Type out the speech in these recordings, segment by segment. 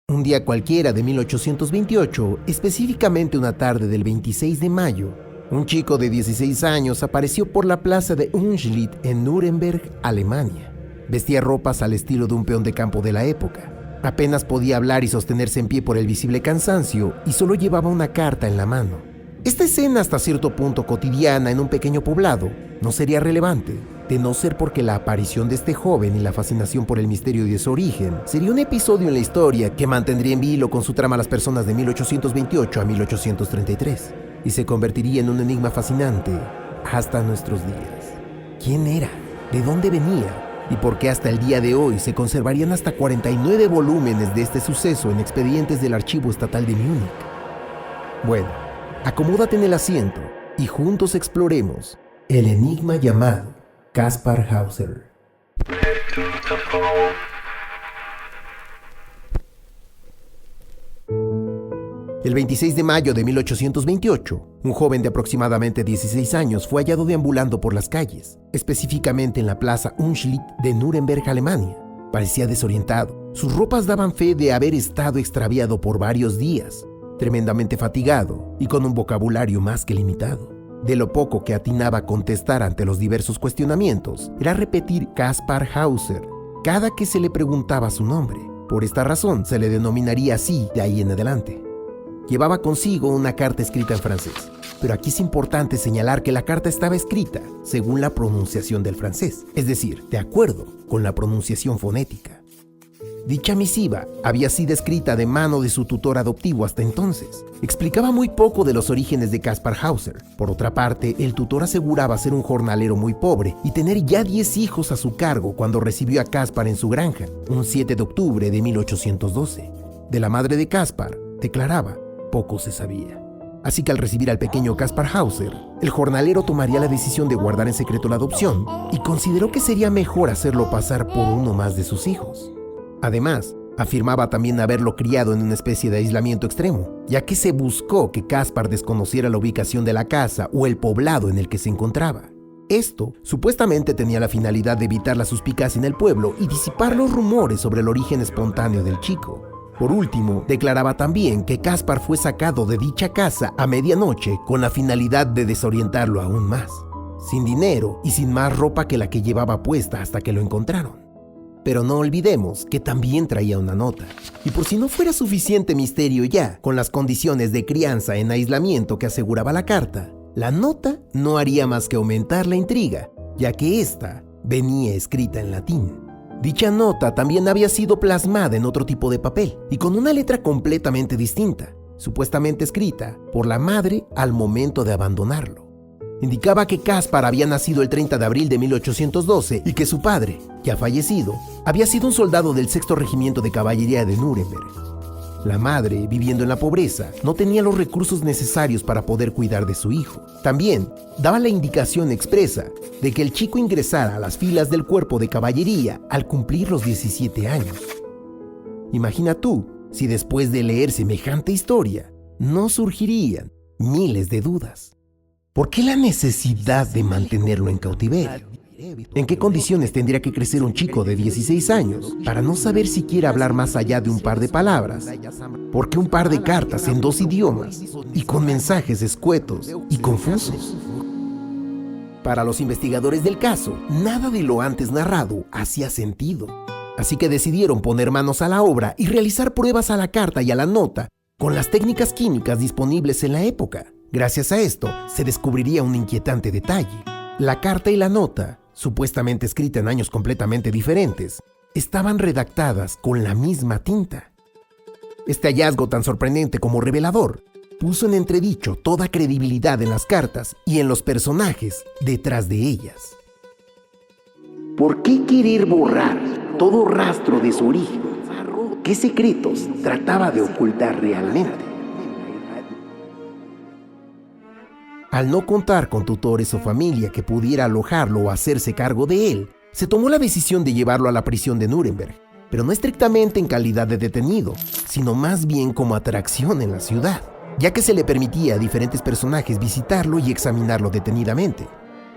Un día cualquiera de 1828, específicamente una tarde del 26 de mayo, un chico de 16 años apareció por la plaza de Unschlitt en Nuremberg, Alemania. Vestía ropas al estilo de un peón de campo de la época. Apenas podía hablar y sostenerse en pie por el visible cansancio y solo llevaba una carta en la mano. Esta escena, hasta cierto punto cotidiana en un pequeño poblado, no sería relevante, de no ser porque la aparición de este joven y la fascinación por el misterio de su origen sería un episodio en la historia que mantendría en vilo con su trama a las personas de 1828 a 1833 y se convertiría en un enigma fascinante hasta nuestros días. ¿Quién era? ¿De dónde venía? ¿Y por qué hasta el día de hoy se conservarían hasta 49 volúmenes de este suceso en expedientes del Archivo Estatal de Múnich? Bueno, acomódate en el asiento y juntos exploremos el enigma llamado Kaspar Hauser. El 26 de mayo de 1828, un joven de aproximadamente 16 años fue hallado deambulando por las calles, específicamente en la plaza Unschlitt de Nuremberg, Alemania. Parecía desorientado. Sus ropas daban fe de haber estado extraviado por varios días, tremendamente fatigado y con un vocabulario más que limitado. De lo poco que atinaba a contestar ante los diversos cuestionamientos, era repetir Kaspar Hauser cada que se le preguntaba su nombre. Por esta razón se le denominaría así de ahí en adelante. Llevaba consigo una carta escrita en francés, pero aquí es importante señalar que la carta estaba escrita según la pronunciación del francés, es decir, de acuerdo con la pronunciación fonética. Dicha misiva había sido escrita de mano de su tutor adoptivo hasta entonces. Explicaba muy poco de los orígenes de Kaspar Hauser. Por otra parte, el tutor aseguraba ser un jornalero muy pobre y tener ya 10 hijos a su cargo cuando recibió a Kaspar en su granja, un 7 de octubre de 1812. De la madre de Kaspar, declaraba, poco se sabía. Así que al recibir al pequeño Kaspar Hauser, el jornalero tomaría la decisión de guardar en secreto la adopción y consideró que sería mejor hacerlo pasar por uno más de sus hijos. Además, afirmaba también haberlo criado en una especie de aislamiento extremo, ya que se buscó que Kaspar desconociera la ubicación de la casa o el poblado en el que se encontraba. Esto supuestamente tenía la finalidad de evitar la suspicacia en el pueblo y disipar los rumores sobre el origen espontáneo del chico. Por último, declaraba también que Kaspar fue sacado de dicha casa a medianoche con la finalidad de desorientarlo aún más, sin dinero y sin más ropa que la que llevaba puesta hasta que lo encontraron. Pero no olvidemos que también traía una nota. Y por si no fuera suficiente misterio ya, con las condiciones de crianza en aislamiento que aseguraba la carta, la nota no haría más que aumentar la intriga, ya que esta venía escrita en latín. Dicha nota también había sido plasmada en otro tipo de papel y con una letra completamente distinta, supuestamente escrita por la madre al momento de abandonarlo. Indicaba que Kaspar había nacido el 30 de abril de 1812 y que su padre, ya fallecido, había sido un soldado del 6º Regimiento de Caballería de Nuremberg. La madre, viviendo en la pobreza, no tenía los recursos necesarios para poder cuidar de su hijo. También daba la indicación expresa de que el chico ingresara a las filas del cuerpo de caballería al cumplir los 17 años. Imagina tú si después de leer semejante historia no surgirían miles de dudas. ¿Por qué la necesidad de mantenerlo en cautiverio? ¿En qué condiciones tendría que crecer un chico de 16 años para no saber siquiera hablar más allá de un par de palabras? ¿Por qué un par de cartas en 2 idiomas y con mensajes escuetos y confusos? Para los investigadores del caso, nada de lo antes narrado hacía sentido. Así que decidieron poner manos a la obra y realizar pruebas a la carta y a la nota con las técnicas químicas disponibles en la época. Gracias a esto, se descubriría un inquietante detalle. La carta y la nota, supuestamente escrita en años completamente diferentes, estaban redactadas con la misma tinta. Este hallazgo, tan sorprendente como revelador, puso en entredicho toda credibilidad en las cartas y en los personajes detrás de ellas. ¿Por qué querer borrar todo rastro de su origen? ¿Qué secretos trataba de ocultar realmente? Al no contar con tutores o familia que pudiera alojarlo o hacerse cargo de él, se tomó la decisión de llevarlo a la prisión de Nuremberg, pero no estrictamente en calidad de detenido, sino más bien como atracción en la ciudad, ya que se le permitía a diferentes personajes visitarlo y examinarlo detenidamente.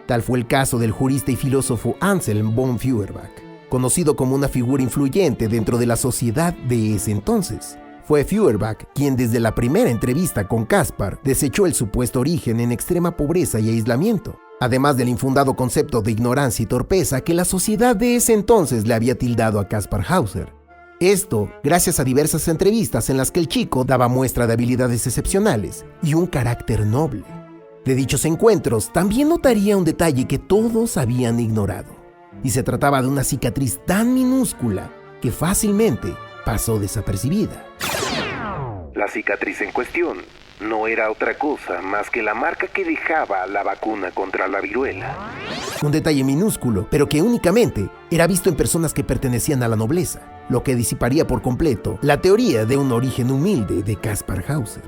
Tal fue el caso del jurista y filósofo Anselm von Feuerbach. conocido como una figura influyente dentro de la sociedad de ese entonces. Fue Feuerbach quien desde la primera entrevista con Caspar desechó el supuesto origen en extrema pobreza y aislamiento, además del infundado concepto de ignorancia y torpeza que la sociedad de ese entonces le había tildado a Kaspar Hauser. Esto gracias a diversas entrevistas en las que el chico daba muestra de habilidades excepcionales y un carácter noble. De dichos encuentros también notaría un detalle que todos habían ignorado, y se trataba de una cicatriz tan minúscula que fácilmente pasó desapercibida. La cicatriz en cuestión no era otra cosa más que la marca que dejaba la vacuna contra la viruela. Un detalle minúsculo, pero que únicamente era visto en personas que pertenecían a la nobleza, lo que disiparía por completo la teoría de un origen humilde de Kaspar Hauser.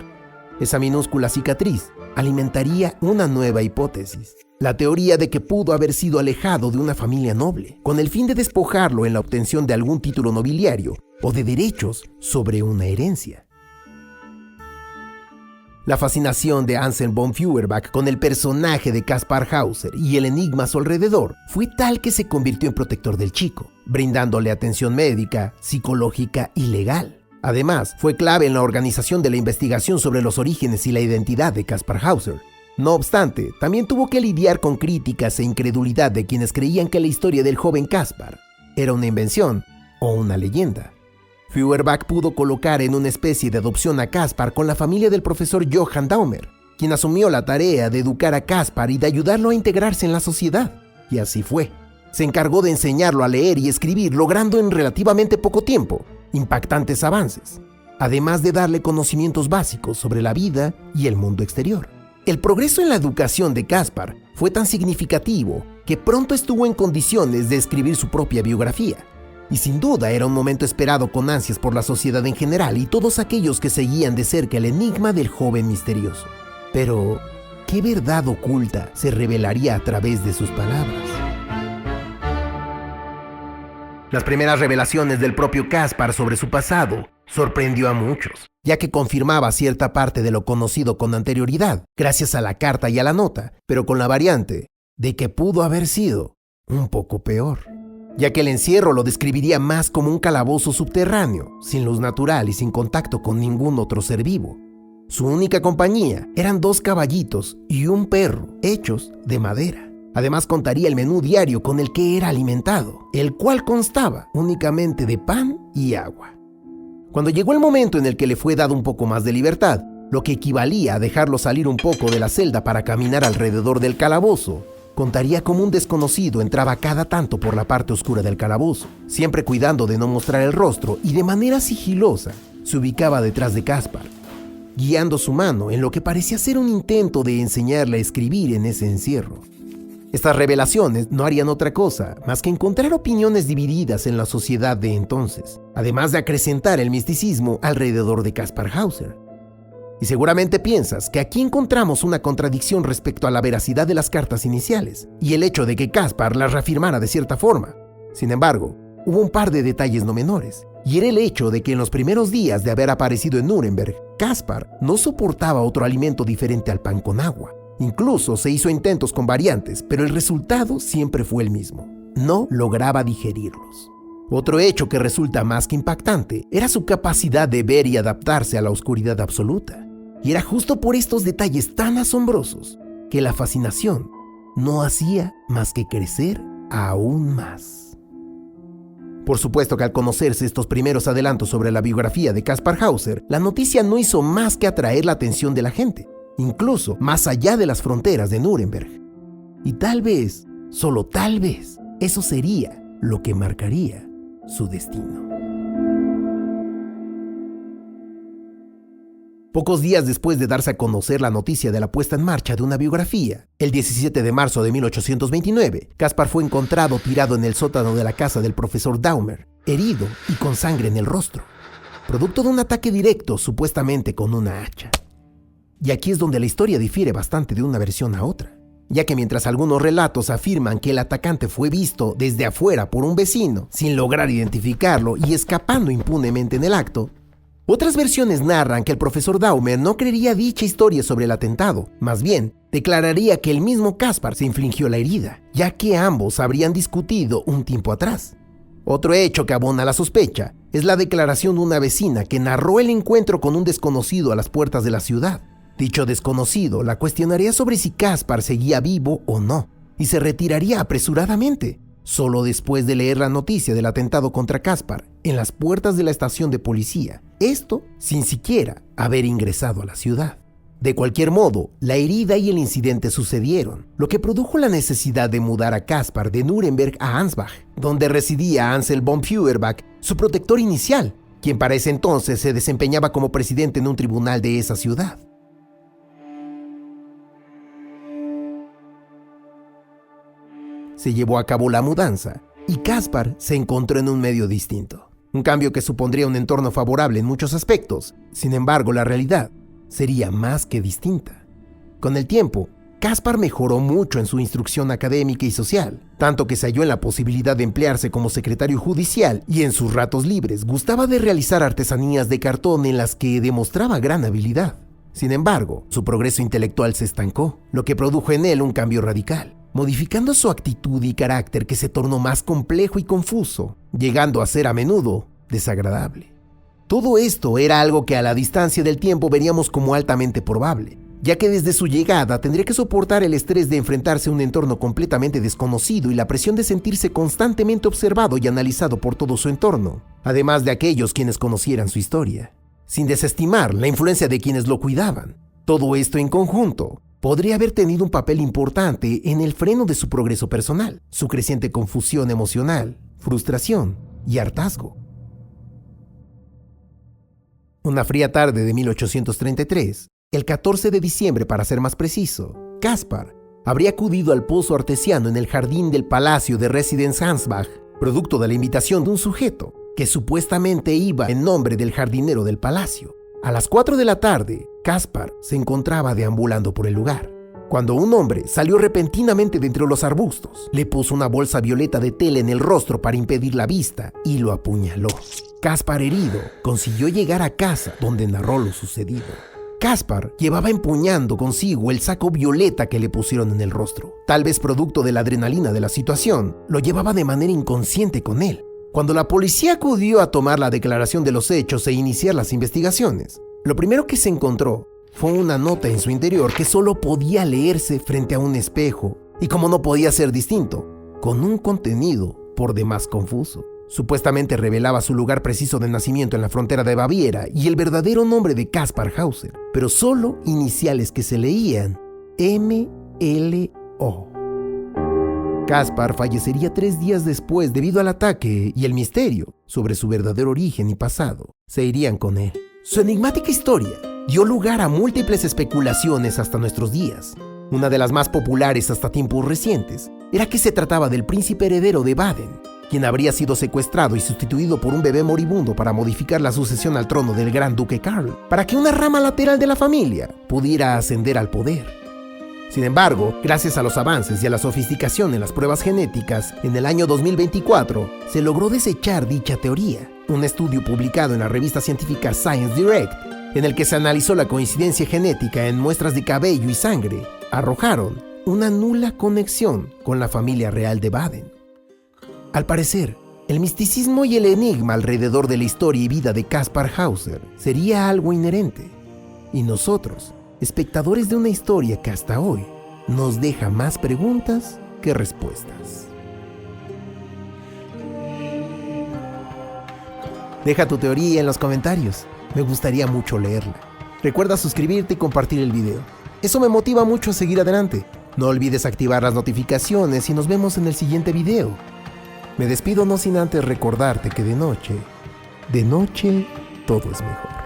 Esa minúscula cicatriz alimentaría una nueva hipótesis, la teoría de que pudo haber sido alejado de una familia noble, con el fin de despojarlo en la obtención de algún título nobiliario o de derechos sobre una herencia. La fascinación de Anselm von Feuerbach con el personaje de Kaspar Hauser y el enigma a su alrededor fue tal que se convirtió en protector del chico, brindándole atención médica, psicológica y legal. Además, fue clave en la organización de la investigación sobre los orígenes y la identidad de Kaspar Hauser. No obstante, también tuvo que lidiar con críticas e incredulidad de quienes creían que la historia del joven Kaspar era una invención o una leyenda. Feuerbach pudo colocar en una especie de adopción a Kaspar con la familia del profesor Johann Daumer, quien asumió la tarea de educar a Kaspar y de ayudarlo a integrarse en la sociedad. Y así fue. Se encargó de enseñarlo a leer y escribir, logrando en relativamente poco tiempo impactantes avances, además de darle conocimientos básicos sobre la vida y el mundo exterior. El progreso en la educación de Kaspar fue tan significativo que pronto estuvo en condiciones de escribir su propia biografía. Y sin duda era un momento esperado con ansias por la sociedad en general y todos aquellos que seguían de cerca el enigma del joven misterioso. Pero, ¿qué verdad oculta se revelaría a través de sus palabras? Las primeras revelaciones del propio Kaspar sobre su pasado sorprendió a muchos, ya que confirmaba cierta parte de lo conocido con anterioridad, gracias a la carta y a la nota, pero con la variante de que pudo haber sido un poco peor, ya que el encierro lo describiría más como un calabozo subterráneo, sin luz natural y sin contacto con ningún otro ser vivo. Su única compañía eran 2 caballitos y un perro, hechos de madera. Además contaría el menú diario con el que era alimentado, el cual constaba únicamente de pan y agua. Cuando llegó el momento en el que le fue dado un poco más de libertad, lo que equivalía a dejarlo salir un poco de la celda para caminar alrededor del calabozo, contaría como un desconocido entraba cada tanto por la parte oscura del calabozo, siempre cuidando de no mostrar el rostro y de manera sigilosa se ubicaba detrás de Kaspar, guiando su mano en lo que parecía ser un intento de enseñarle a escribir en ese encierro. Estas revelaciones no harían otra cosa más que encontrar opiniones divididas en la sociedad de entonces, además de acrecentar el misticismo alrededor de Kaspar Hauser. Y seguramente piensas que aquí encontramos una contradicción respecto a la veracidad de las cartas iniciales y el hecho de que Kaspar las reafirmara de cierta forma. Sin embargo, hubo un par de detalles no menores, y era el hecho de que en los primeros días de haber aparecido en Nuremberg, Kaspar no soportaba otro alimento diferente al pan con agua. Incluso se hizo intentos con variantes, pero el resultado siempre fue el mismo. No lograba digerirlos. Otro hecho que resulta más que impactante era su capacidad de ver y adaptarse a la oscuridad absoluta. Y era justo por estos detalles tan asombrosos que la fascinación no hacía más que crecer aún más. Por supuesto que al conocerse estos primeros adelantos sobre la biografía de Kaspar Hauser, la noticia no hizo más que atraer la atención de la gente, incluso más allá de las fronteras de Nuremberg. Y tal vez, solo tal vez, eso sería lo que marcaría su destino. Pocos días después de darse a conocer la noticia de la puesta en marcha de una biografía, el 17 de marzo de 1829, Kaspar fue encontrado tirado en el sótano de la casa del profesor Daumer, herido y con sangre en el rostro, producto de un ataque directo, supuestamente con una hacha. Y aquí es donde la historia difiere bastante de una versión a otra, ya que mientras algunos relatos afirman que el atacante fue visto desde afuera por un vecino, sin lograr identificarlo y escapando impunemente en el acto, otras versiones narran que el profesor Daumer no creería dicha historia sobre el atentado, más bien declararía que el mismo Kaspar se infligió la herida, ya que ambos habrían discutido un tiempo atrás. Otro hecho que abona la sospecha es la declaración de una vecina que narró el encuentro con un desconocido a las puertas de la ciudad. Dicho desconocido la cuestionaría sobre si Caspar seguía vivo o no, y se retiraría apresuradamente, solo después de leer la noticia del atentado contra Caspar en las puertas de la estación de policía, esto sin siquiera haber ingresado a la ciudad. De cualquier modo, la herida y el incidente sucedieron, lo que produjo la necesidad de mudar a Caspar de Nuremberg a Ansbach, donde residía Ansel von Feuerbach, su protector inicial, quien para ese entonces se desempeñaba como presidente en un tribunal de esa ciudad. Se llevó a cabo la mudanza y Caspar se encontró en un medio distinto. Un cambio que supondría un entorno favorable en muchos aspectos. Sin embargo, la realidad sería más que distinta. Con el tiempo, Caspar mejoró mucho en su instrucción académica y social, tanto que se halló en la posibilidad de emplearse como secretario judicial y en sus ratos libres gustaba de realizar artesanías de cartón en las que demostraba gran habilidad. Sin embargo, su progreso intelectual se estancó, lo que produjo en él un cambio radical, modificando su actitud y carácter que se tornó más complejo y confuso, llegando a ser a menudo desagradable. Todo esto era algo que a la distancia del tiempo veríamos como altamente probable, ya que desde su llegada tendría que soportar el estrés de enfrentarse a un entorno completamente desconocido y la presión de sentirse constantemente observado y analizado por todo su entorno, además de aquellos quienes conocieran su historia, sin desestimar la influencia de quienes lo cuidaban. Todo esto en conjunto podría haber tenido un papel importante en el freno de su progreso personal, su creciente confusión emocional, frustración y hartazgo. Una fría tarde de 1833, el 14 de diciembre para ser más preciso, Caspar habría acudido al pozo artesiano en el jardín del palacio de Residenz Ansbach, producto de la invitación de un sujeto que supuestamente iba en nombre del jardinero del palacio. A las 4 de la tarde, Caspar se encontraba deambulando por el lugar, cuando un hombre salió repentinamente de entre los arbustos, le puso una bolsa violeta de tela en el rostro para impedir la vista y lo apuñaló. Caspar, herido, consiguió llegar a casa, donde narró lo sucedido. Caspar llevaba empuñando consigo el saco violeta que le pusieron en el rostro. Tal vez producto de la adrenalina de la situación, lo llevaba de manera inconsciente con él. Cuando la policía acudió a tomar la declaración de los hechos e iniciar las investigaciones, lo primero que se encontró fue una nota en su interior que solo podía leerse frente a un espejo y, como no podía ser distinto, con un contenido por demás confuso. Supuestamente revelaba su lugar preciso de nacimiento en la frontera de Baviera y el verdadero nombre de Caspar Hauser, pero solo iniciales que se leían M.L.O. Caspar fallecería 3 días después debido al ataque, y el misterio sobre su verdadero origen y pasado se irían con él. Su enigmática historia dio lugar a múltiples especulaciones hasta nuestros días. Una de las más populares hasta tiempos recientes era que se trataba del príncipe heredero de Baden, quien habría sido secuestrado y sustituido por un bebé moribundo para modificar la sucesión al trono del gran duque Karl, para que una rama lateral de la familia pudiera ascender al poder. Sin embargo, gracias a los avances y a la sofisticación en las pruebas genéticas, en el año 2024 se logró desechar dicha teoría. Un estudio publicado en la revista científica Science Direct, en el que se analizó la coincidencia genética en muestras de cabello y sangre, arrojaron una nula conexión con la familia real de Baden. Al parecer, el misticismo y el enigma alrededor de la historia y vida de Caspar Hauser sería algo inherente, y nosotros, espectadores de una historia que hasta hoy nos deja más preguntas que respuestas. Deja tu teoría en los comentarios, me gustaría mucho leerla. Recuerda suscribirte y compartir el video, eso me motiva mucho a seguir adelante. No olvides activar las notificaciones y nos vemos en el siguiente video. Me despido no sin antes recordarte que de noche todo es mejor.